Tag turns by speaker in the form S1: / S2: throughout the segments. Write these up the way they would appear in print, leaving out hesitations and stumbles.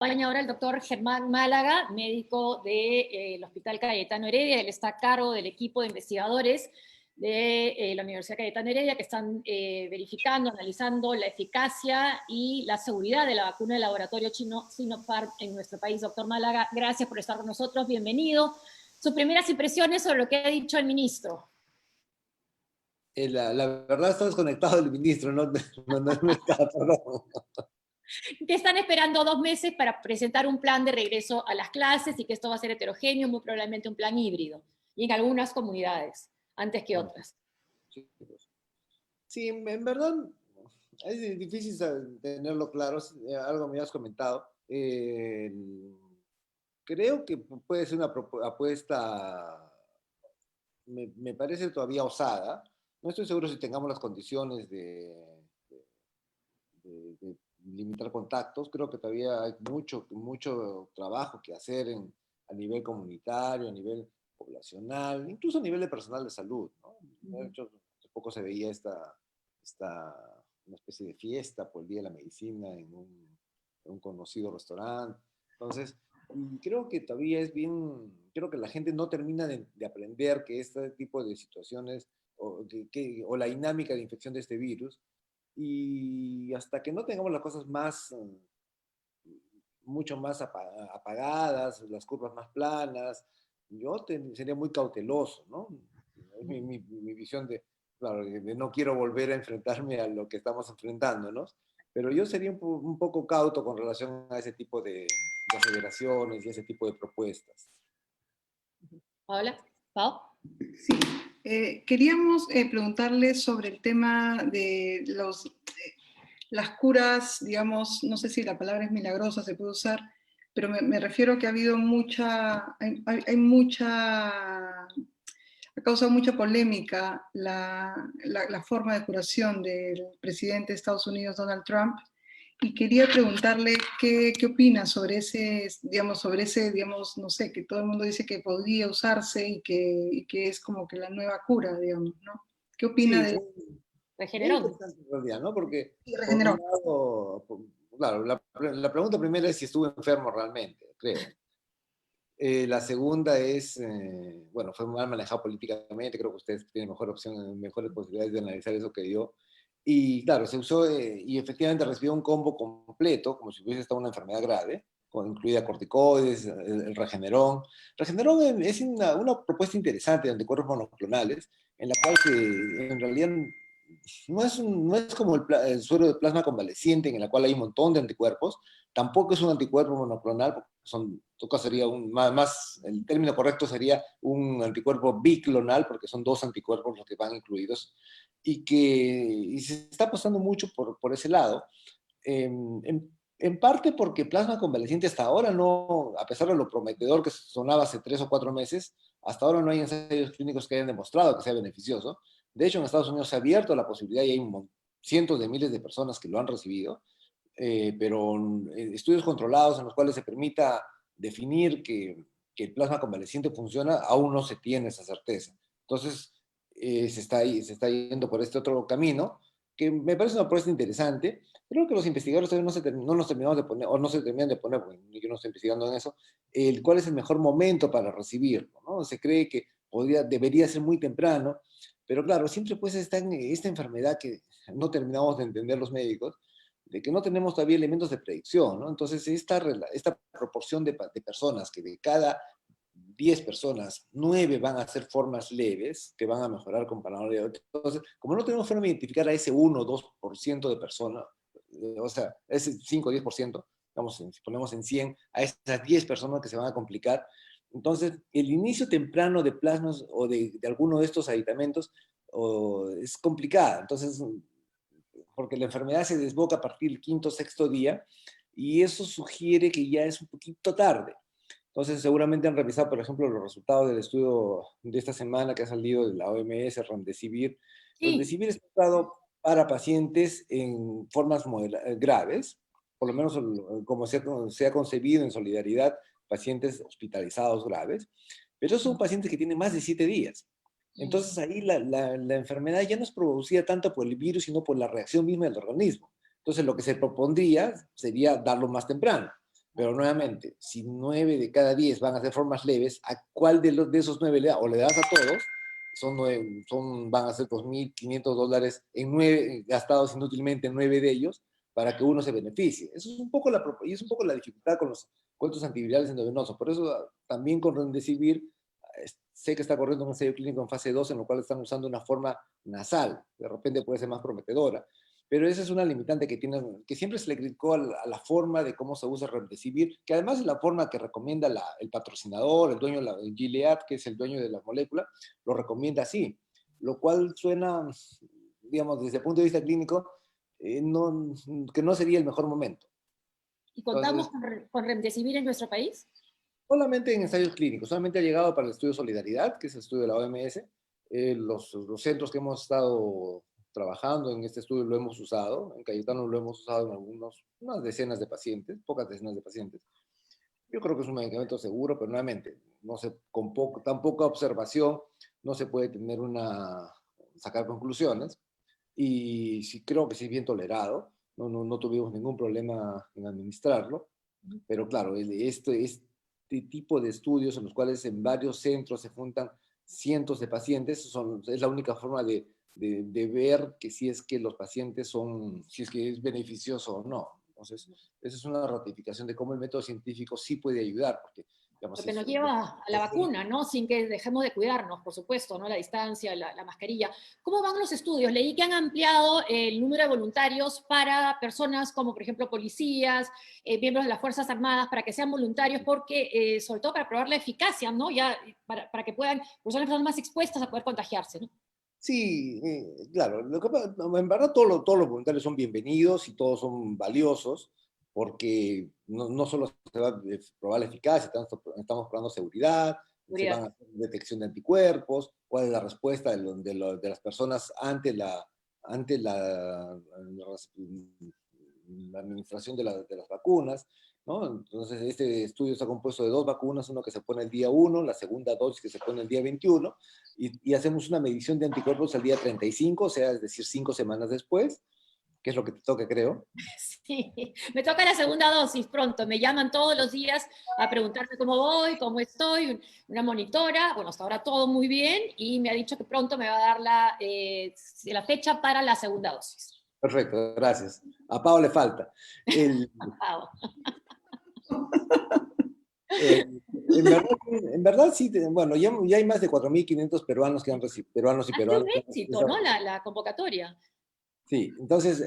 S1: Acompaña ahora el doctor Germán Málaga, médico del Hospital Cayetano Heredia. Él está a cargo del equipo de investigadores de la Universidad Cayetano Heredia que están verificando, analizando la eficacia y la seguridad de la vacuna del laboratorio chino Sinopharm en nuestro país. Doctor Málaga, gracias por estar con nosotros, bienvenido. Sus primeras impresiones sobre lo que ha dicho el ministro.
S2: La verdad está desconectado del ministro, no está, perdón.
S1: Que están esperando 2 meses para presentar un plan de regreso a las clases y que esto va a ser heterogéneo, muy probablemente un plan híbrido, y en algunas comunidades, antes que otras.
S2: Sí, en verdad es difícil tenerlo claro, algo me has comentado. Creo que puede ser una apuesta, me parece todavía osada. No estoy seguro si tengamos las condiciones de limitar contactos. Creo que todavía hay mucho trabajo que hacer a nivel comunitario, a nivel poblacional, incluso a nivel de personal de salud, ¿no? De hecho, hace poco se veía una especie de fiesta por el Día de la Medicina en un conocido restaurante. Entonces, creo que todavía creo que la gente no termina de aprender que este tipo de situaciones o la dinámica de infección de este virus, y hasta que no tengamos las cosas mucho más apagadas, las curvas más planas, sería muy cauteloso, ¿no? Es mi visión claro, de no quiero volver a enfrentarme a lo que estamos enfrentándonos, pero yo sería un poco cauto con relación a ese tipo de aseveraciones y ese tipo de propuestas.
S1: Paola, Pau.
S3: Sí, queríamos preguntarle sobre el tema de las curas, digamos, no sé si la palabra es milagrosa, se puede usar, pero me refiero a que ha habido hay mucha, ha causado mucha polémica la forma de curación del presidente de Estados Unidos, Donald Trump, y quería preguntarle qué opina sobre digamos, no sé, que todo el mundo dice que podría usarse y que es como que la nueva cura, digamos, ¿no? ¿Qué opina
S2: Sí,
S3: de
S1: Regenerón.
S2: interesante en realidad, ¿no? Porque, por un
S3: Regeneron?
S2: lado, claro, la pregunta primera es si estuvo enfermo realmente, creo. La segunda es, bueno, fue mal manejado políticamente, creo que ustedes tienen mejor opción, mejores posibilidades de analizar eso que yo. Y claro, se usó y efectivamente recibió un combo completo, como si hubiese estado una enfermedad grave, incluida corticoides, el Regeneron. Regeneron es una propuesta interesante de anticuerpos monoclonales, en la cual en realidad no es como el suero de plasma convaleciente, en la cual hay un montón de anticuerpos. Tampoco es un anticuerpo monoclonal, porque sería el término correcto sería un anticuerpo biclonal, porque son 2 anticuerpos los que van incluidos, y se está apostando mucho por ese lado. En parte porque plasma convaleciente hasta ahora no, a pesar de lo prometedor que sonaba hace 3 o 4 meses, hasta ahora no hay ensayos clínicos que hayan demostrado que sea beneficioso. De hecho, en Estados Unidos se ha abierto la posibilidad y hay cientos de miles de personas que lo han recibido, pero estudios controlados en los cuales se permita definir que el plasma convaleciente funciona, aún no se tiene esa certeza. Entonces, se está yendo por este otro camino, que me parece una propuesta interesante. Creo que los investigadores todavía no nos terminamos de poner, o no se terminan de poner, porque yo no estoy investigando en eso, cuál es el mejor momento para recibirlo, ¿no? Se cree que debería ser muy temprano, pero claro, siempre pues está en esta enfermedad que no terminamos de entender los médicos, de que no tenemos todavía elementos de predicción, ¿no? Entonces, esta proporción de personas, que de cada 10 personas, 9 van a ser formas leves, que van a mejorar comparado a otros. Entonces, como no tenemos forma de identificar a ese 1 o 2% de personas, o sea, ese 5 o 10%, digamos, si ponemos en 100, a esas 10 personas que se van a complicar, entonces, el inicio temprano de plasmas o de alguno de estos aditamentos es complicada. Entonces, porque la enfermedad se desboca a partir del quinto o sexto día, y eso sugiere que ya es un poquito tarde. Entonces, seguramente han revisado, por ejemplo, los resultados del estudio de esta semana que ha salido de la OMS, Remdesivir.
S1: Sí.
S2: Remdesivir es tratado para pacientes en formas graves, por lo menos como se ha concebido en Solidaridad, pacientes hospitalizados graves, pero son pacientes que tienen más de 7 días. Entonces ahí la enfermedad ya no es producida tanto por el virus, sino por la reacción misma del organismo. Entonces lo que se propondría sería darlo más temprano. Pero nuevamente, si 9 de cada 10 van a ser formas leves, ¿a cuál de esos 9 le da? O le das a todos, van a ser $2.500 en 9, gastados inútilmente en 9 de ellos, para que uno se beneficie. Eso es un poco y es un poco la dificultad con los cuentos antivirales endovenosos. Por eso también con Remdesivir, sé que está corriendo un ensayo clínico en fase 2, en lo cual están usando una forma nasal. De repente puede ser más prometedora. Pero esa es una limitante que siempre se le criticó a la forma de cómo se usa Remdesivir, que además es la forma que recomienda el patrocinador, el dueño, Gilead, que es el dueño de la molécula, lo recomienda así. Lo cual suena, digamos, desde el punto de vista clínico, que no sería el mejor momento.
S1: ¿Y contamos con Remdesivir en nuestro país?
S2: Solamente en ensayos clínicos, solamente ha llegado para el estudio Solidaridad, que es el estudio de la OMS. Los centros que hemos estado trabajando en este estudio lo hemos usado, en Cayetano lo hemos usado en unas decenas de pacientes, pocas decenas de pacientes. Yo creo que es un medicamento seguro, pero nuevamente, no sé, tan poca observación no se puede sacar conclusiones. Y sí creo que sí es bien tolerado, no tuvimos ningún problema en administrarlo, pero claro, este tipo de estudios en los cuales en varios centros se juntan cientos de pacientes, es la única forma de ver que si es que los pacientes si es que es beneficioso o no. Entonces, esa es una ratificación de cómo el método científico sí puede ayudar, porque, digamos,
S1: Lo que nos lleva a la vacuna, ¿no? Sin que dejemos de cuidarnos, por supuesto, ¿no? La distancia, la mascarilla. ¿Cómo van los estudios? Leí que han ampliado el número de voluntarios para personas como, por ejemplo, policías, miembros de las Fuerzas Armadas, para que sean voluntarios, porque, sobre todo para probar la eficacia, ¿no? Ya, para que puedan, pues son las personas más expuestas a poder contagiarse, ¿no?
S2: Sí, claro. En verdad todos los voluntarios son bienvenidos y todos son valiosos, porque no solo se va a probar la eficacia, estamos probando seguridad, se van a hacer detección de anticuerpos, cuál es la respuesta de las personas ante la administración de las vacunas, ¿no? Entonces, este estudio está compuesto de 2 vacunas, uno que se pone el día 1, la segunda dosis que se pone el día 21, y hacemos una medición de anticuerpos al día 35, o sea, es decir, 5 semanas después, que es lo que te toca, creo.
S1: Sí, me toca la segunda dosis pronto, me llaman todos los días a preguntarme cómo voy, cómo estoy, una monitora, bueno, hasta ahora todo muy bien, y me ha dicho que pronto me va a dar la fecha para la segunda dosis.
S2: Perfecto, gracias. A Pau le falta. En verdad sí, bueno, ya hay más de 4.500 peruanos que han recibido, peruanos y peruanas.
S1: Ha sido un éxito, ¿no? La convocatoria.
S2: Sí, entonces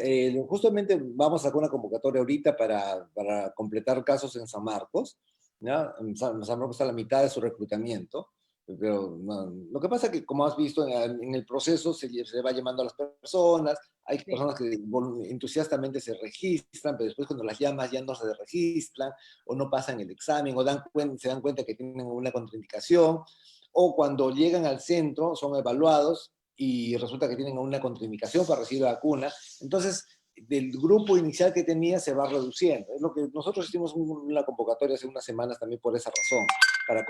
S2: justamente vamos a sacar una convocatoria ahorita para completar casos en San Marcos, ¿ya? San Marcos está a la mitad de su reclutamiento, pero lo que pasa es que, como has visto, en el proceso se va llamando a las personas, hay personas que entusiastamente se registran, pero después cuando las llamas ya no se registran, o no pasan el examen, o se dan cuenta que tienen una contraindicación, o cuando llegan al centro son evaluados y resulta que tienen una contraindicación para recibir la vacuna. Entonces, del grupo inicial que tenía se va reduciendo. Es lo que nosotros hicimos una convocatoria hace unas semanas también por esa razón, para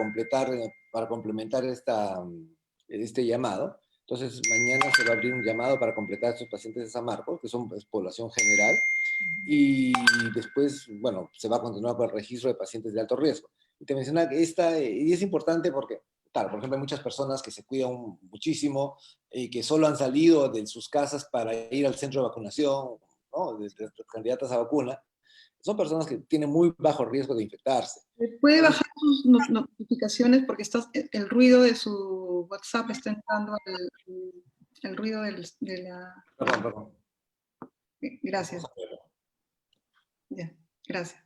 S2: complementar este llamado. Entonces, mañana se va a abrir un llamado para completar a estos pacientes de San Marcos, que son población general, y después, bueno, se va a continuar con el registro de pacientes de alto riesgo. Y te mencionaba que y es importante porque, claro, por ejemplo, hay muchas personas que se cuidan muchísimo y que solo han salido de sus casas para ir al centro de vacunación, ¿no? De candidatas a vacuna. Son personas que tienen muy bajo riesgo de infectarse.
S3: ¿Puede bajar sus notificaciones porque el ruido de su WhatsApp está entrando, el ruido de la...
S2: Perdón.
S3: Gracias. Ya, gracias.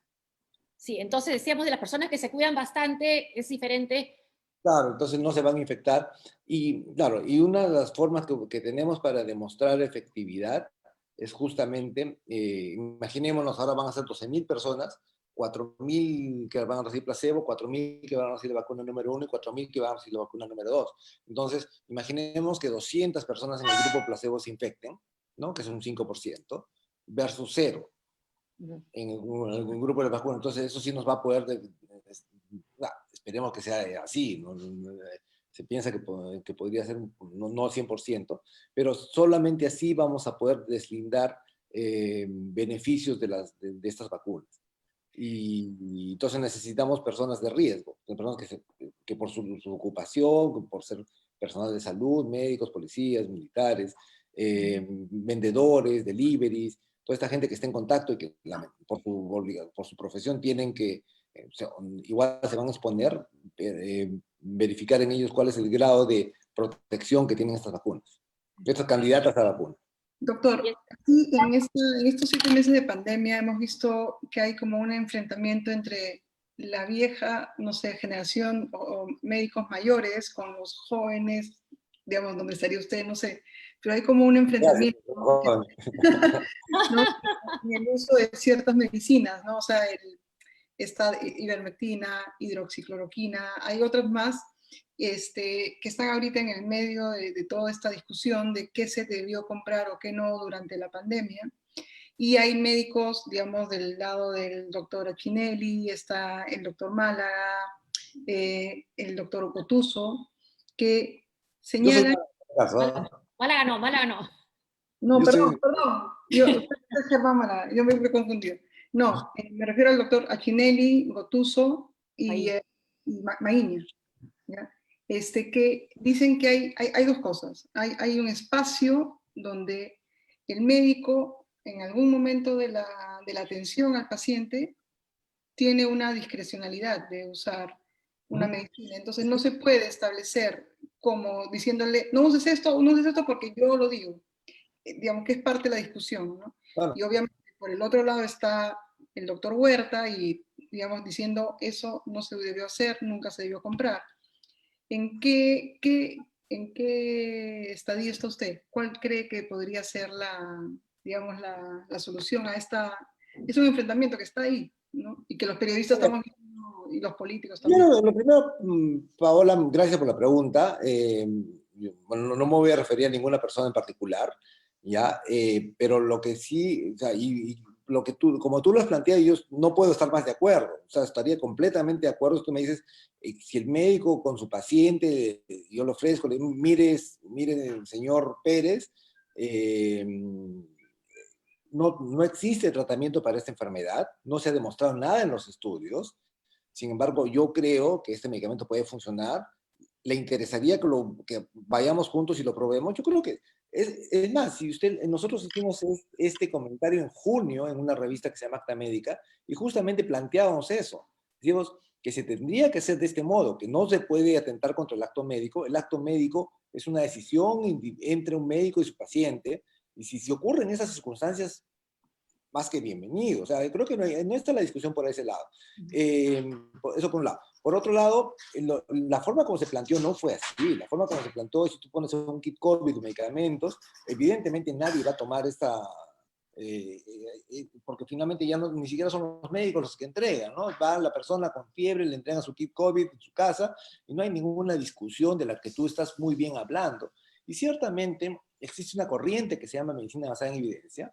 S1: Sí, entonces decíamos de las personas que se cuidan bastante, es diferente.
S2: Claro, entonces no se van a infectar. Y claro, y una de las formas que tenemos para demostrar efectividad es justamente, imaginémonos, ahora van a ser 12.000 personas, 4.000 que van a recibir placebo, 4.000 que van a recibir la vacuna número 1 y 4.000 que van a recibir la vacuna número 2. Entonces, imaginemos que 200 personas en el grupo placebo se infecten, ¿no? Que es un 5%, versus 0 en el grupo de vacuna. Entonces, eso sí nos va a poder esperemos que sea así, ¿no? Se piensa que podría ser no 100%, pero solamente así vamos a poder deslindar beneficios de estas vacunas. y entonces necesitamos personas de riesgo, personas que por su ocupación, por ser personal de salud, médicos, policías, militares, vendedores, deliveries, toda esta gente que está en contacto y que por su profesión tienen que, o sea, igual se van a exponer, verificar en ellos cuál es el grado de protección que tienen estas vacunas, estas candidatas a vacunas.
S3: Doctor, aquí en estos 7 meses de pandemia hemos visto que hay como un enfrentamiento entre la vieja, no sé, generación o médicos mayores con los jóvenes, digamos, donde estaría usted, no sé, pero hay como un enfrentamiento, ¿no? En el uso de ciertas medicinas, ¿no? O sea, esta ivermectina, hidroxicloroquina, hay otras más que están ahorita en el medio de toda esta discusión de qué se debió comprar o qué no durante la pandemia. Y hay médicos, digamos, del lado del doctor Achinelli, está el doctor Málaga, el doctor Ocotuso, que
S2: Yo soy
S3: señalan...
S1: Málaga no.
S3: No,
S2: yo
S3: perdón,
S2: soy,
S3: perdón. Usted es Germán Málaga, yo me he confundido. No, me refiero al doctor Achinelli, Gotuso y Maíña. ¿Ya? Que dicen que hay dos cosas. Hay un espacio donde el médico, en algún momento de la atención al paciente, tiene una discrecionalidad de usar una medicina. Entonces no se puede establecer como diciéndole, no uses esto, no uses esto porque yo lo digo. Digamos que es parte de la discusión, ¿no?
S2: bueno,
S3: Y obviamente por el otro lado está el doctor Huerta y, digamos, diciendo eso no se debió hacer, nunca se debió comprar. ¿En qué estadio está usted? ¿Cuál cree que podría ser digamos, la solución a esta? Es un enfrentamiento que está ahí, ¿no? Y que los periodistas estamos viendo y los políticos también.
S2: lo primero, Paola, gracias por la pregunta. Bueno, no me voy a referir a ninguna persona en particular, ¿ya? Pero lo que sí, o sea, y lo que como tú lo has planteado, yo no puedo estar más de acuerdo. O sea, estaría completamente de acuerdo si tú me dices, si el médico con su paciente, yo le ofrezco, le digo, mire, señor Pérez, no existe tratamiento para esta enfermedad, no se ha demostrado nada en los estudios. Sin embargo, yo creo que este medicamento puede funcionar. ¿Le interesaría que vayamos juntos y lo probemos? Yo creo que es más, si nosotros hicimos este comentario en junio en una revista que se llama Acta Médica y justamente planteábamos eso. Decimos que se tendría que hacer de este modo, que no se puede atentar contra el acto médico. El acto médico es una decisión entre un médico y su paciente, y si se ocurren esas circunstancias, más que bienvenido. O sea, creo que no está la discusión por ese lado. Eso por un lado. Por otro lado, la forma como se planteó no fue así. La forma como se planteó, si tú pones un kit COVID de medicamentos, evidentemente nadie va a tomar esta... porque finalmente ya ni siquiera son los médicos los que entregan, ¿no? Va la persona con fiebre, le entregan su kit COVID en su casa y no hay ninguna discusión de la que tú estás muy bien hablando. Y ciertamente existe una corriente que se llama medicina basada en evidencia,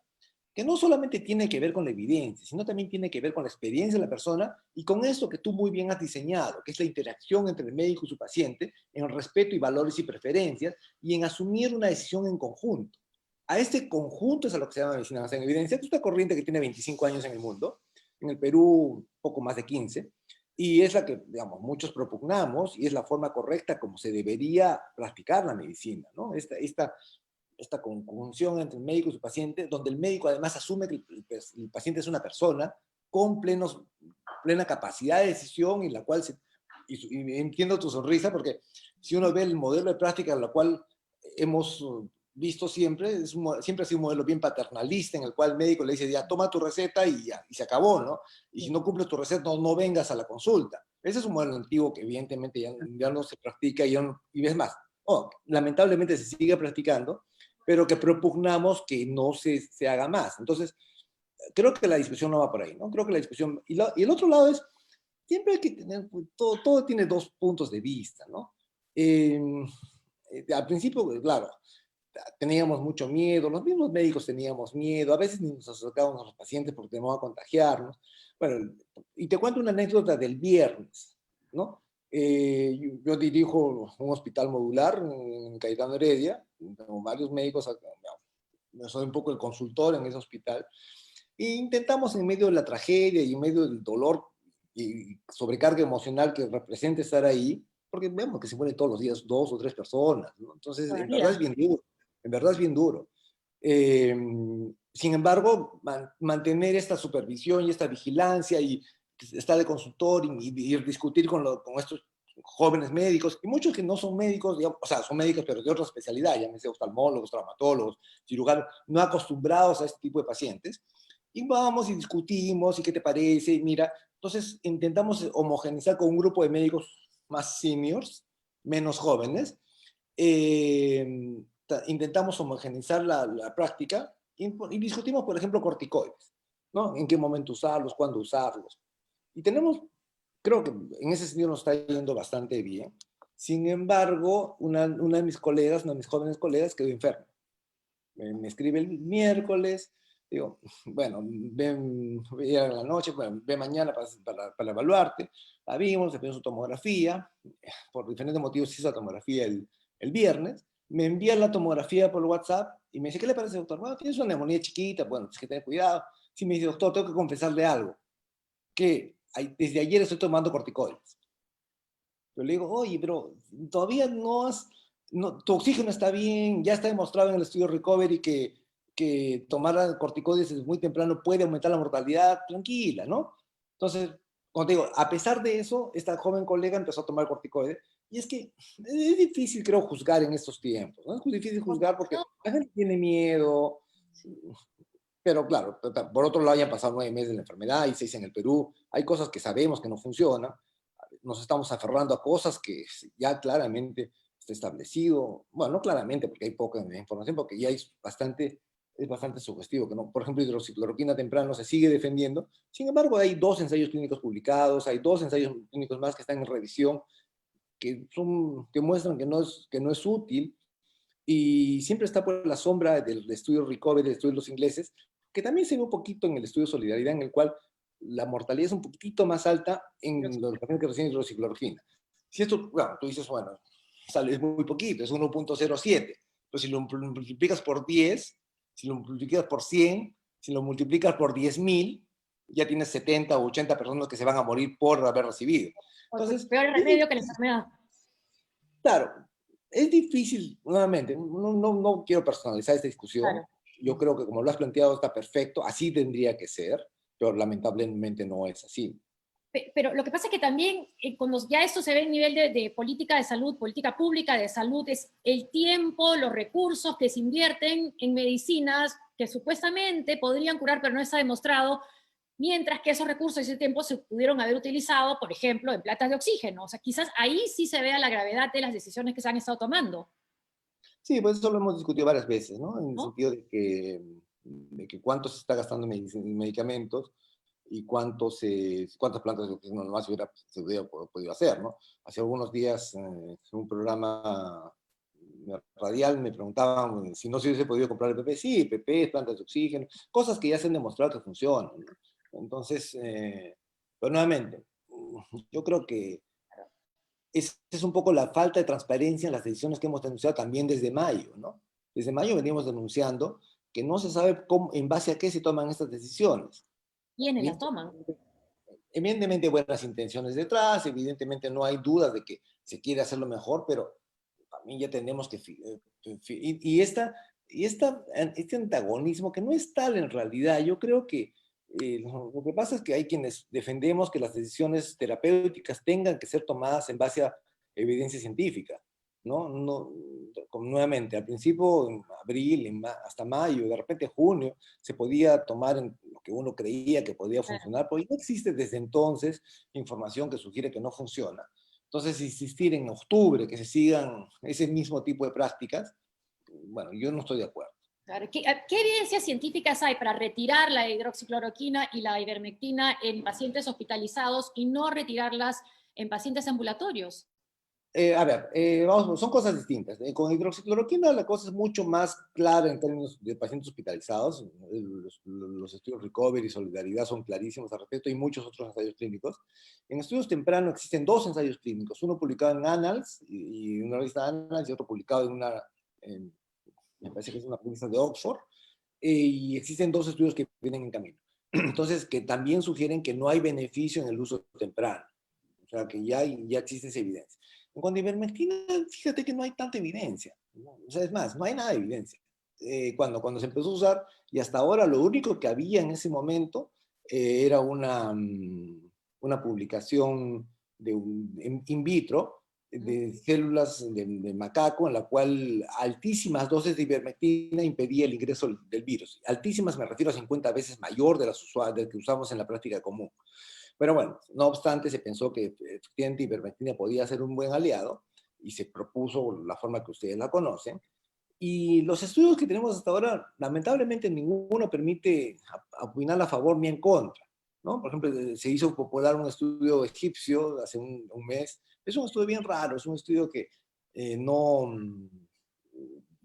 S2: que no solamente tiene que ver con la evidencia, sino también tiene que ver con la experiencia de la persona y con eso que tú muy bien has diseñado, que es la interacción entre el médico y su paciente, en el respeto y valores y preferencias, y en asumir una decisión en conjunto. A este conjunto es a lo que se llama medicina basada en evidencia, que es una corriente que tiene 25 años en el mundo, en el Perú poco más de 15, y es la que, digamos, muchos propugnamos, y es la forma correcta como se debería practicar la medicina, ¿no? Esta conjunción entre el médico y su paciente, donde el médico además asume que el paciente es una persona con plena capacidad de decisión y la cual y entiendo tu sonrisa porque si uno ve el modelo de práctica en la cual hemos visto siempre, siempre ha sido un modelo bien paternalista en el cual el médico le dice, ya toma tu receta y ya, y se acabó, ¿no? Y si no cumples tu receta, no vengas a la consulta. Ese es un modelo antiguo que evidentemente ya no se practica y ves más, lamentablemente se sigue practicando, pero que propugnamos que no se haga más. Entonces, creo que la discusión no va por ahí, ¿no? Creo que la discusión... Y el otro lado es, siempre hay que tener, todo tiene dos puntos de vista, ¿no? Al principio, claro, teníamos mucho miedo, los mismos médicos teníamos miedo, a veces ni nos acercábamos a los pacientes porque temíamos a contagiarnos. Bueno, y te cuento una anécdota del viernes, ¿no? Yo dirijo un hospital modular en Cayetano Heredia, tengo varios médicos, soy un poco el consultor en ese hospital, E intentamos en medio de la tragedia y en medio del dolor y sobrecarga emocional que representa estar ahí, porque vemos que se mueren todos los días 2 o 3 personas, ¿no? Entonces, en verdad es
S1: Todavía.
S2: bien duro, en verdad es bien duro. Eh, Sin embargo, mantener esta supervisión y esta vigilancia y estar de consultor y discutir con estos jóvenes médicos, y muchos que no son médicos, digamos, o sea, son médicos pero de otra especialidad, llámese oftalmólogos, traumatólogos, cirujanos, no acostumbrados a este tipo de pacientes, y vamos y discutimos, y qué te parece, y mira, entonces intentamos homogeneizar con un grupo de médicos más seniors, menos jóvenes, eh, intentamos homogeneizar la práctica y discutimos, por ejemplo, corticoides, ¿no? En qué momento usarlos, cuándo usarlos. Y tenemos, creo que en ese sentido nos está yendo bastante bien. Sin embargo, una de mis colegas, una de mis jóvenes colegas quedó enferma. Me escribe el miércoles, digo, bueno, ven a la noche, bueno, ve mañana para evaluarte. La vimos, se pidió su tomografía, por diferentes motivos se hizo la tomografía el viernes, me envía la tomografía por WhatsApp y me dice, ¿qué le parece, doctor? Bueno, tienes una neumonía chiquita, bueno, tienes que tener cuidado. Sí, me dice, doctor, tengo que confesarle algo, que desde ayer estoy tomando corticoides. Yo le digo, oye, pero todavía tu oxígeno está bien, ya está demostrado en el estudio Recovery que tomar corticoides desde muy temprano puede aumentar la mortalidad, tranquila, ¿no? Entonces, como te digo, a pesar de eso, esta joven colega empezó a tomar corticoides, y es que es difícil, creo, juzgar en estos tiempos, ¿no? Es muy difícil juzgar porque
S1: No,
S2: la gente tiene miedo, pero claro, por otro lado, ya han pasado 9 meses de la enfermedad y 6 en el Perú, hay cosas que sabemos que no funcionan, nos estamos aferrando a cosas que ya claramente está establecido, bueno, no claramente porque hay poca información, porque ya es bastante sugestivo, que no, por ejemplo, hidroxicloroquina temprano se sigue defendiendo, sin embargo hay 2 ensayos clínicos publicados, hay 2 ensayos clínicos más que están en revisión, que muestran que no es útil, y siempre está por la sombra del estudio Recovery, del estudio de los ingleses, que también se ve un poquito en el estudio Solidaridad, en el cual la mortalidad es un poquitito más alta en los pacientes que reciben hidroxicloroquina. Si esto, bueno, tú dices, bueno, es muy poquito, es 1.07, pero si lo multiplicas por 10, si lo multiplicas por 100, si lo multiplicas por 10.000, ya tienes 70 o 80 personas que se van a morir por haber recibido. Entonces,
S1: peor remedio que la enfermedad.
S2: claro, es difícil, nuevamente, no quiero personalizar esta discusión.
S1: Claro.
S2: Yo creo que como lo has planteado está perfecto, así tendría que ser, pero lamentablemente no es así.
S1: Pero lo que pasa es que también cuando ya esto se ve en nivel de política de salud, política pública de salud, es el tiempo, los recursos que se invierten en medicinas que supuestamente podrían curar, pero no está demostrado, mientras que esos recursos y ese tiempo se pudieron haber utilizado, por ejemplo, en plantas de oxígeno. O sea, quizás ahí sí se vea la gravedad de las decisiones que se han estado tomando,
S2: Sí, pues eso lo hemos discutido varias veces, ¿no? En el
S1: ¿no?
S2: sentido de que cuánto se está gastando en medicamentos y cuántas plantas de oxígeno más se hubiera podido hacer, ¿no? Hace algunos días, en un programa radial, me preguntaban si no se hubiese podido comprar el PP. Sí, PP, plantas de oxígeno, cosas que ya se han demostrado que funcionan, ¿no? Entonces, pero nuevamente, yo creo que es un poco la falta de transparencia en las decisiones que hemos denunciado también desde mayo, ¿no? Desde mayo venimos denunciando que no se sabe cómo, en base a qué se toman estas decisiones.
S1: ¿Quiénes las toman?
S2: Evidentemente buenas intenciones detrás, evidentemente no hay dudas de que se quiere hacerlo mejor, pero también ya tenemos que... Este antagonismo que no es tal en realidad, yo creo que lo que pasa es que hay quienes defendemos que las decisiones terapéuticas tengan que ser tomadas en base a evidencia científica, ¿no? No, como nuevamente, al principio, en abril, hasta mayo, de repente junio, se podía tomar en lo que uno creía que podía funcionar, porque no existe desde entonces información que sugiere que no funciona. Entonces, insistir en octubre que se sigan ese mismo tipo de prácticas, bueno, yo no estoy de acuerdo.
S1: Claro, ¿qué evidencias científicas hay para retirar la hidroxicloroquina y la ivermectina en pacientes hospitalizados y no retirarlas en pacientes ambulatorios?
S2: A ver, son cosas distintas. Con hidroxicloroquina la cosa es mucho más clara en términos de pacientes hospitalizados. Los estudios Recovery y Solidaridad son clarísimos al respecto y muchos otros ensayos clínicos. En estudios tempranos existen 2 ensayos clínicos, uno publicado en Annals y una revista Annals y otro publicado me parece que es una revista de Oxford, y existen 2 estudios que vienen en camino. Entonces, que también sugieren que no hay beneficio en el uso temprano. O sea, que ya existe esa evidencia. En cuanto a ivermectina, fíjate que no hay tanta evidencia, ¿no? O sea, es más, no hay nada de evidencia. Cuando se empezó a usar, y hasta ahora lo único que había en ese momento era una publicación in vitro de células de macaco, en la cual altísimas dosis de ivermectina impedía el ingreso del virus. Altísimas me refiero a 50 veces mayor de las que usamos en la práctica común. Pero bueno, no obstante, se pensó que efectivamente ivermectina podía ser un buen aliado y se propuso la forma que ustedes la conocen. Y los estudios que tenemos hasta ahora, lamentablemente ninguno permite opinar a favor ni en contra, ¿no? Por ejemplo, se hizo popular un estudio egipcio hace un mes. Es un estudio bien raro, es un estudio que no...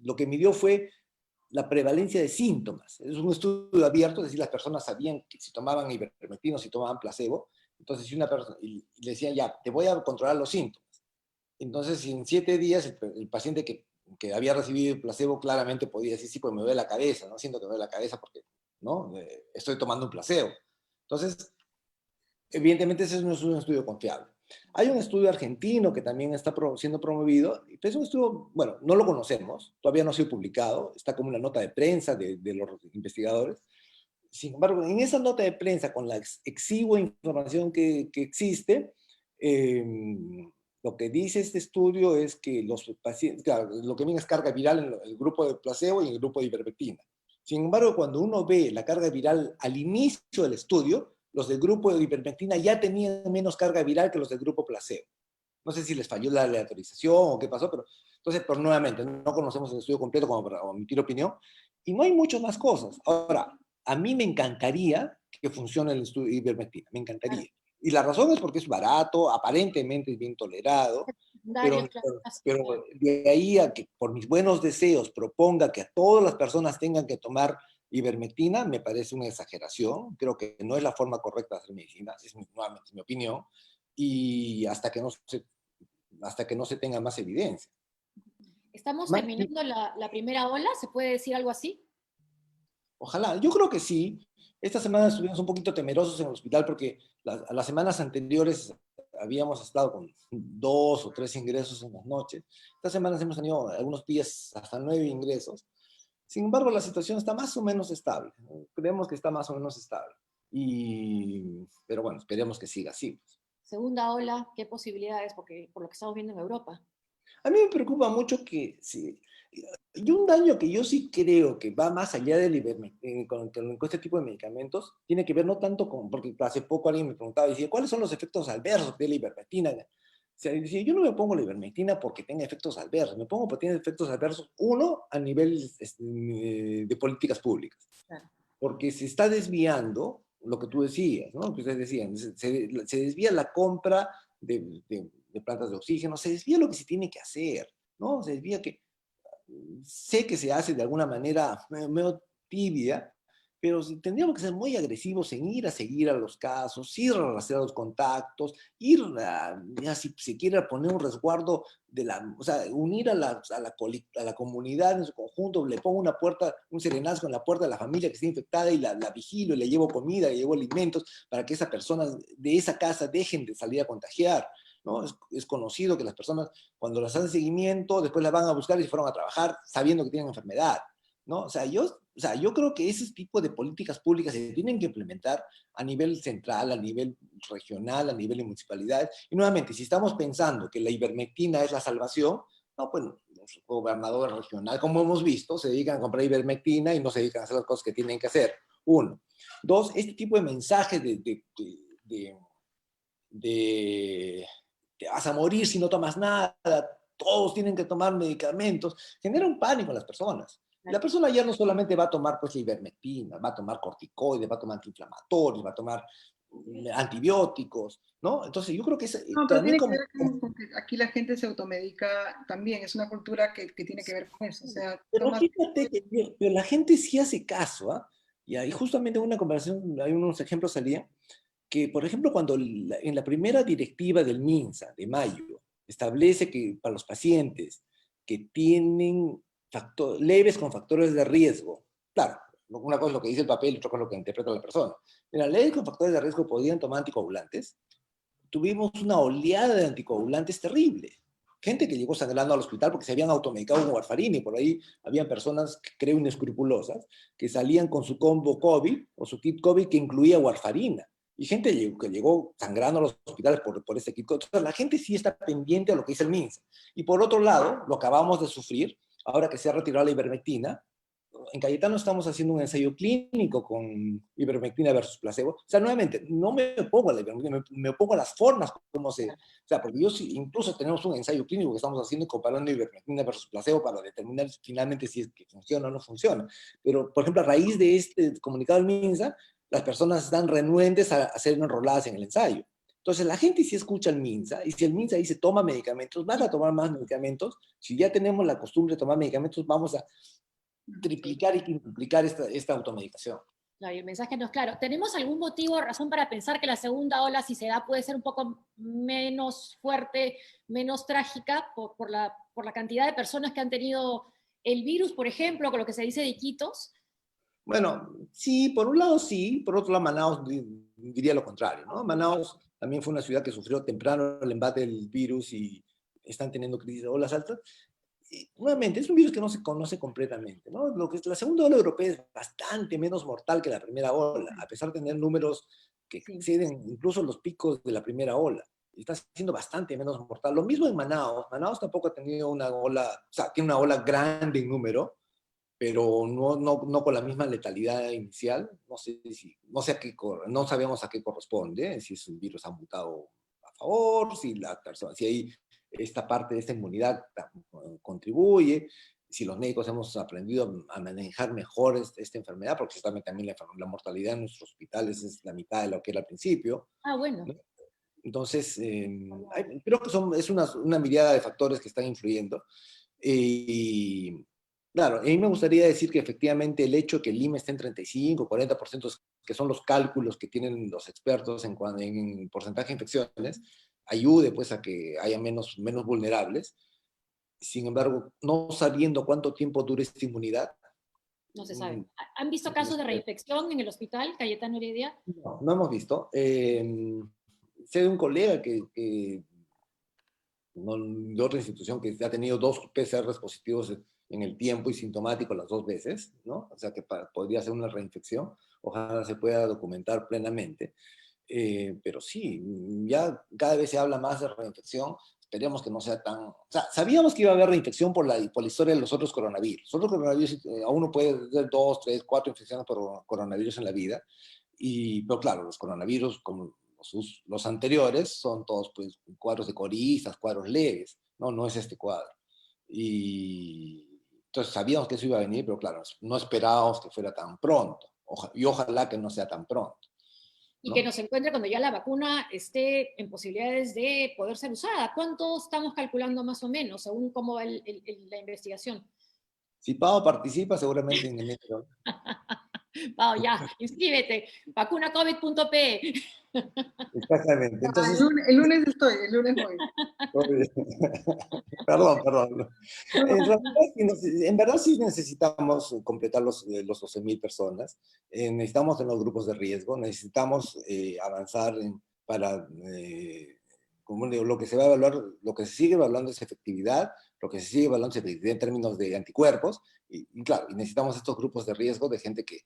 S2: Lo que midió fue la prevalencia de síntomas. Es un estudio abierto, es decir, las personas sabían que si tomaban ivermectina o si tomaban placebo. Entonces, si una persona, y le decían, ya, te voy a controlar los síntomas. Entonces, si en 7 días el paciente que había recibido el placebo claramente podía decir, sí, pues me duele la cabeza, ¿no? Siento que me duele la cabeza porque, ¿no? Estoy tomando un placebo. Entonces, evidentemente ese no es un estudio confiable. Hay un estudio argentino que también está siendo promovido, pero es un estudio, bueno, no lo conocemos, todavía no ha sido publicado, está como una nota de prensa de los investigadores. Sin embargo, en esa nota de prensa, con la exigua información que existe, eh, lo que dice este estudio es que los pacientes, claro, lo que viene es carga viral en el grupo de placebo y en el grupo de ivermectina. Sin embargo, cuando uno ve la carga viral al inicio del estudio, los del grupo de ivermectina ya tenían menos carga viral que los del grupo placebo. No sé si les falló la aleatorización o qué pasó, pero entonces, pero nuevamente, no conocemos el estudio completo como para emitir opinión, y no hay muchas más cosas. Ahora, a mí me encantaría que funcione el estudio de ivermectina, me encantaría. Y la razón es porque es barato, aparentemente es bien tolerado, pero,
S1: Secundarios, claro.
S2: pero de ahí a que por mis buenos deseos proponga que a todas las personas tengan que tomar ivermectina, me parece una exageración. Creo que no es la forma correcta de hacer medicina, nuevamente mi opinión, y hasta que no se tenga más evidencia.
S1: ¿Estamos terminando la primera ola? ¿Se puede decir algo así?
S2: Ojalá, yo creo que sí. Esta semana estuvimos un poquito temerosos en el hospital porque las semanas anteriores habíamos estado con 2 o 3 ingresos en las noches. Estas semanas hemos tenido algunos días hasta 9 ingresos. Sin embargo, la situación está más o menos estable. Creemos que está más o menos estable. Pero bueno, esperemos que siga así.
S1: Segunda ola, ¿qué posibilidades? Porque por lo que estamos viendo en Europa.
S2: A mí me preocupa mucho que sí, y un daño que yo sí creo que va más allá del con este tipo de medicamentos, tiene que ver no tanto con, porque hace poco alguien me preguntaba, decía, ¿cuáles son los efectos adversos de la ivermectina? O sea, decía, yo no me pongo la ivermectina porque tenga efectos adversos, me pongo porque tiene efectos adversos, uno, a nivel de políticas públicas,
S1: Claro.
S2: porque se está desviando lo que tú decías, ¿no? Que ustedes decían, se desvía la compra de plantas de oxígeno, se desvía lo que se tiene que hacer, ¿no? Se desvía que sé que se hace de alguna manera medio tibia, pero tendríamos que ser muy agresivos en ir a seguir a los casos, ir a rastrear los contactos, ir a, ya si se quiere poner un resguardo o sea, unir a la comunidad en su conjunto, le pongo una puerta, un serenazgo en la puerta de la familia que está infectada y la vigilo, y le llevo comida, le llevo alimentos para que esas personas de esa casa dejen de salir a contagiar, ¿no? Es conocido que las personas cuando las hacen seguimiento, después las van a buscar y se fueron a trabajar sabiendo que tienen enfermedad, ¿no? O sea, yo creo que ese tipo de políticas públicas se tienen que implementar a nivel central, a nivel regional, a nivel de municipalidades. Y nuevamente, si estamos pensando que la ivermectina es la salvación, no, pues los gobernadores regionales, como hemos visto, se dedican a comprar ivermectina y no se dedican a hacer las cosas que tienen que hacer. Uno. Dos, este tipo de mensajes de te vas a morir si no tomas nada, todos tienen que tomar medicamentos, genera un pánico en las personas. La persona ya no solamente va a tomar pues ivermectina, va a tomar corticoides, va a tomar antiinflamatorios, va a tomar antibióticos, ¿no? Entonces yo creo que
S3: No, pero
S2: también
S3: tiene que ver con que aquí la gente se automedica también, es una cultura que tiene que ver con eso. O sea,
S2: Pero
S3: tomas...
S2: fíjate que pero la gente sí hace caso, ¿ah? Y ahí justamente en una conversación, hay unos ejemplos salían, que, por ejemplo, cuando en la primera directiva del MINSA de mayo establece que para los pacientes que tienen leves con factores de riesgo, claro, una cosa es lo que dice el papel y otra cosa es lo que interpreta la persona. Mira, leyes con factores de riesgo podían tomar anticoagulantes. Tuvimos una oleada de anticoagulantes terrible. Gente que llegó sangrando al hospital porque se habían automedicado con warfarina y por ahí habían personas, creo, inescrupulosas, que salían con su combo COVID o su kit COVID que incluía warfarina. Y gente que llegó sangrando a los hospitales por ese kit COVID. Entonces, la gente sí está pendiente a lo que dice el MINSA. Y por otro lado, lo acabamos de sufrir, ahora que se ha retirado la ivermectina, en Cayetano estamos haciendo un ensayo clínico con ivermectina versus placebo. O sea, nuevamente, no me opongo a la ivermectina, me opongo a las formas como se... O sea, porque yo sí, incluso tenemos un ensayo clínico que estamos haciendo comparando ivermectina versus placebo para determinar finalmente si es que funciona o no funciona. Pero, por ejemplo, a raíz de este comunicado del MINSA, las personas están renuentes a ser enroladas en el ensayo. Entonces, la gente sí escucha al MINSA, y si el MINSA dice toma medicamentos, van a tomar más medicamentos. Si ya tenemos la costumbre de tomar medicamentos, vamos a triplicar y quintuplicar esta automedicación.
S1: Claro, y el mensaje no es claro. ¿Tenemos algún motivo o razón para pensar que la segunda ola, si se da, puede ser un poco menos fuerte, menos trágica por la cantidad de personas que han tenido el virus, por ejemplo, con lo que se dice de Iquitos?
S2: Bueno, sí, por un lado sí, por otro lado Manaus diría lo contrario, ¿no? Manaus también fue una ciudad que sufrió temprano el embate del virus y están teniendo crisis de olas altas. Y, nuevamente, es un virus que no se conoce completamente, ¿no? Lo que es la segunda ola europea es bastante menos mortal que la primera ola, a pesar de tener números que exceden incluso los picos de la primera ola. Está siendo bastante menos mortal. Lo mismo en Manaus. Manaus tampoco ha tenido una ola, o sea, tiene una ola grande en número, pero no con la misma letalidad inicial. No sé no sabemos a qué corresponde, si es un virus ha mutado a favor, si hay esta parte de esta inmunidad contribuye, si los médicos hemos aprendido a manejar mejor esta enfermedad, porque justamente también la mortalidad en nuestros hospitales es la mitad de lo que era al principio.
S1: Ah, bueno.
S2: ¿No? Entonces, creo que es una mirada de factores que están influyendo. Y claro, a mí me gustaría decir que efectivamente el hecho de que el IME esté en 35, 40%, que son los cálculos que tienen los expertos en porcentaje de infecciones, ayude pues a que haya menos vulnerables. Sin embargo, no sabiendo cuánto tiempo dure esta inmunidad.
S1: No se sabe. ¿Han visto casos de reinfección en el hospital Cayetano Heredia?
S2: No hemos visto. Sé de un colega de otra institución que ha tenido 2 PCRs positivos en el tiempo y sintomático las 2 veces, ¿no? O sea que podría ser una reinfección. Ojalá se pueda documentar plenamente. Pero sí, ya cada vez se habla más de reinfección. Esperemos que no sea tan... O sea, sabíamos que iba a haber reinfección por la historia de los otros coronavirus. Los otros coronavirus, a uno puede tener 2, 3, 4 infecciones por coronavirus en la vida. Pero claro, los coronavirus, como los anteriores, son todos pues, cuadros de coristas, cuadros leves. No es este cuadro. Y entonces sabíamos que eso iba a venir, pero claro, no esperábamos que fuera tan pronto. Y ojalá que no sea tan pronto.
S1: Y que nos encuentre cuando ya la vacuna esté en posibilidades de poder ser usada. ¿Cuánto estamos calculando más o menos, según cómo va la investigación?
S2: Si Pau participa, seguramente en enero.
S1: Pau, ya, inscríbete, vacunacovid.pe.
S2: Exactamente. Entonces,
S3: El lunes estoy, el lunes voy.
S2: perdón. En verdad sí necesitamos completar los 12.000 personas. Necesitamos en los grupos de riesgo, necesitamos avanzar como digo, lo que se va a evaluar, lo que se sigue evaluando es efectividad, lo que se sigue evaluando es efectividad en términos de anticuerpos, y claro, necesitamos estos grupos de riesgo de gente que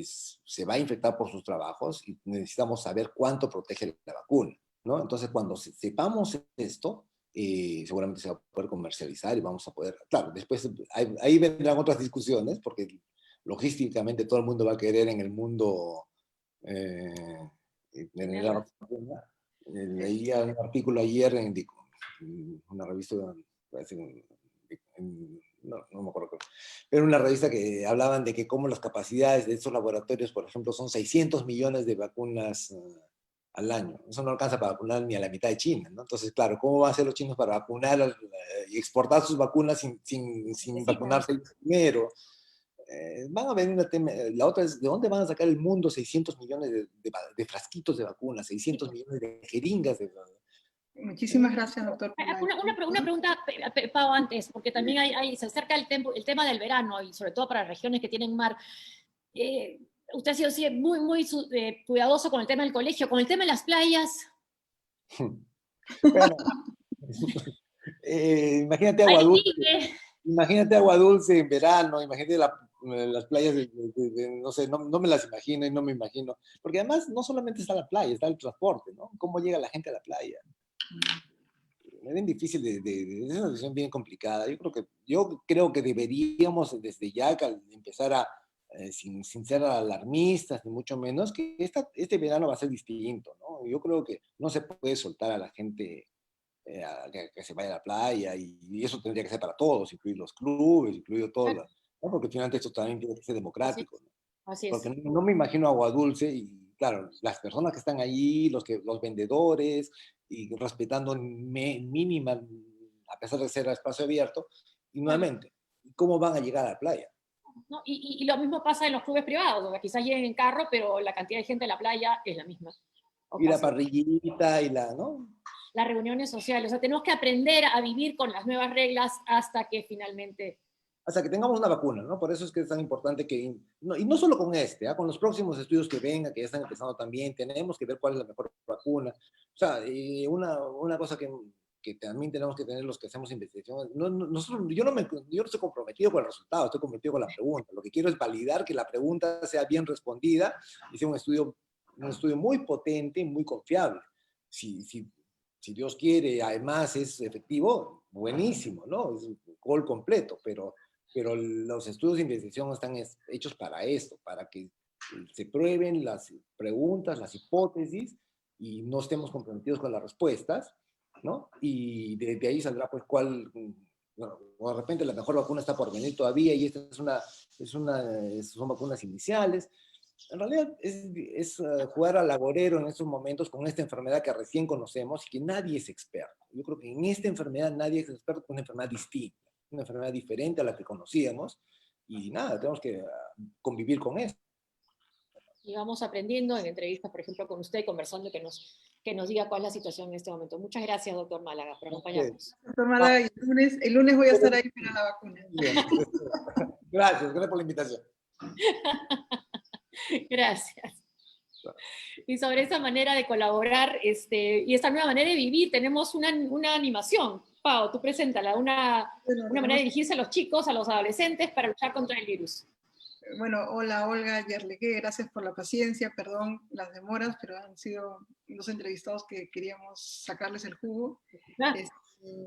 S2: se va a infectar por sus trabajos y necesitamos saber cuánto protege la vacuna, ¿no? Entonces, cuando sepamos esto, seguramente se va a poder comercializar y vamos a poder, claro, después ahí vendrán otras discusiones, porque logísticamente todo el mundo va a querer en el mundo tener la vacuna. Leía un artículo ayer en una revista, no me acuerdo, pero una revista que hablaban de que cómo las capacidades de estos laboratorios, por ejemplo, son 600 millones de vacunas al año. Eso no alcanza para vacunar ni a la mitad de China, ¿no? Entonces, claro, ¿cómo van a hacer los chinos para vacunar y exportar sus vacunas sin vacunarse primero? Van a venir la otra es, ¿de dónde van a sacar el mundo 600 millones de frasquitos de vacunas, 600 millones de jeringas
S3: Muchísimas gracias, doctor.
S1: Una pregunta, Pau, antes, porque también se acerca el tema del verano, y sobre todo para regiones que tienen mar. Usted ha sido muy, muy cuidadoso con el tema del colegio, con el tema de las playas.
S2: Bueno, imagínate agua dulce en verano, imagínate las playas no sé, no me las imagino y no me imagino, porque además no solamente está la playa, está el transporte, ¿no? ¿Cómo llega la gente a la playa? Es bien difícil, es una decisión bien complicada. Yo creo que deberíamos desde ya empezar a, sin ser alarmistas, ni mucho menos, que este verano va a ser distinto, ¿no? Yo creo que no se puede soltar a la gente que se vaya a la playa, y eso tendría que ser para todos, incluir los clubes, incluido todo, ¿no? Porque finalmente esto también tiene que ser democrático, ¿no?
S1: Así es.
S2: Porque no me imagino agua dulce y, claro, las personas que están allí, los vendedores, y respetando mínima, a pesar de ser espacio abierto, y nuevamente, ¿cómo van a llegar a la playa?
S1: ¿No? Y lo mismo pasa en los clubes privados, donde quizás lleguen en carro, pero la cantidad de gente en la playa es la misma.
S2: Y la parrillita y ¿no?
S1: Las reuniones sociales. O sea, tenemos que aprender a vivir con las nuevas reglas hasta que finalmente...
S2: Hasta que tengamos una vacuna, ¿no? Por eso es que es tan importante que, y no solo con con los próximos estudios que vengan, que ya están empezando también, tenemos que ver cuál es la mejor vacuna. O sea, una cosa que también tenemos que tener los que hacemos investigación, yo no estoy comprometido con el resultado, estoy comprometido con la pregunta. Lo que quiero es validar que la pregunta sea bien respondida y sea un estudio muy potente y muy confiable. Si Dios quiere, además es efectivo, buenísimo, ¿no? Es un gol completo, pero los estudios de investigación están hechos para esto, para que se prueben las preguntas, las hipótesis, y no estemos comprometidos con las respuestas, ¿no? Y de ahí saldrá pues bueno, o de repente la mejor vacuna está por venir todavía, y esta son vacunas iniciales. En realidad es jugar al agorero en estos momentos con esta enfermedad que recién conocemos y que nadie es experto. Yo creo que en esta enfermedad nadie es experto, es una enfermedad distinta, una enfermedad diferente a la que conocíamos, y nada, tenemos que convivir con eso.
S1: Y vamos aprendiendo en entrevistas, por ejemplo, con usted, conversando, que nos diga cuál es la situación en este momento. Muchas gracias, doctor Málaga, por acompañarnos.
S3: Doctor Málaga, el lunes voy a estar ahí para la vacuna.
S2: Bien. Gracias por la invitación.
S1: Gracias. Y sobre esa manera de colaborar y esta nueva manera de vivir, tenemos una animación. Pau, tú preséntala, una manera de dirigirse a los chicos, a los adolescentes, para luchar contra el virus.
S3: Bueno, hola Olga Yerleque, gracias por la paciencia, perdón las demoras, pero han sido los entrevistados que queríamos sacarles el jugo.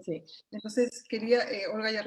S1: Sí.
S3: Entonces quería, Olga Yerleque,